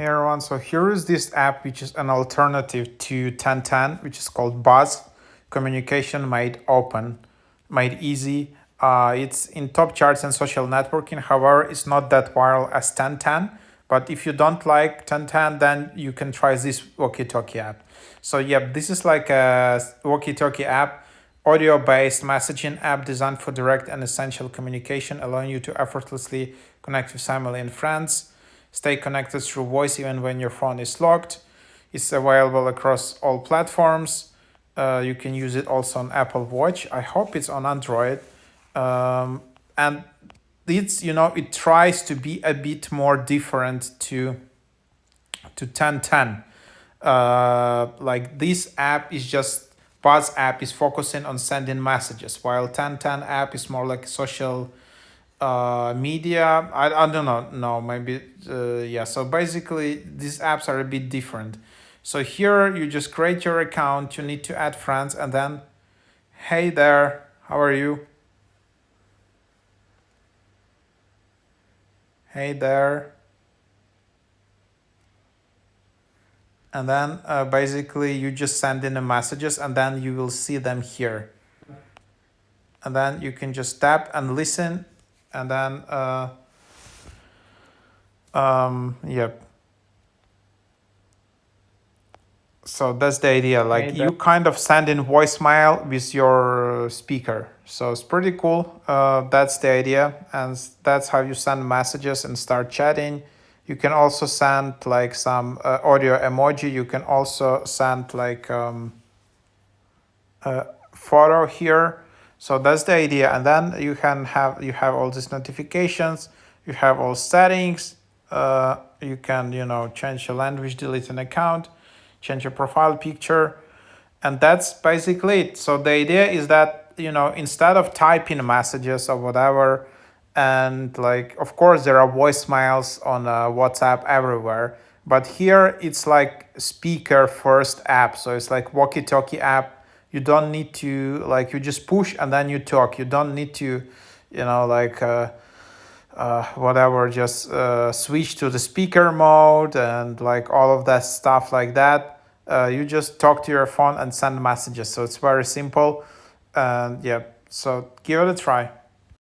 Hey everyone, so here is this app which is an alternative to 1010, which is called BUZ, Communication Made Open, Made Easy. It's in top charts and social networking. However, it's not that viral as 1010. But if you don't like 1010, then you can try this walkie-talkie app. So yep, this is like a walkie-talkie app, audio-based messaging app designed for direct and essential communication, allowing you to effortlessly connect with family and friends. Stay connected through voice even when your phone is locked. It's available across all platforms. You can use it also on Apple Watch. I hope it's on Android. And it's, it tries to be a bit more different to 1010. Like this app is just, Buzz app is focusing on sending messages, while 1010 app is more like social media. I don't know, no, maybe yeah. So basically these apps are a bit different. So here you just create your account, you need to add friends, and then hey there, how are you, hey there, and then basically you just send in the messages and then you will see them here, and then you can just tap and listen, and then yep. So that's the idea. Like you kind of send in voicemail with your speaker. So it's pretty cool. That's the idea, and that's how you send messages and start chatting. You can also send like some audio emoji. You can also send like a photo here. So that's the idea, and then you have all these notifications. You have all settings. You can change your language, delete an account, change your profile picture, and that's basically it. So the idea is that instead of typing messages or whatever, and like of course there are voicemails on WhatsApp everywhere, but here it's like speaker first app. So it's like walkie-talkie app. You don't need to, like, you just push and then you talk. You don't need to like whatever, just switch to the speaker mode and like all of that stuff like that. You just talk to your phone and send messages. So it's very simple. And yeah, so give it a try.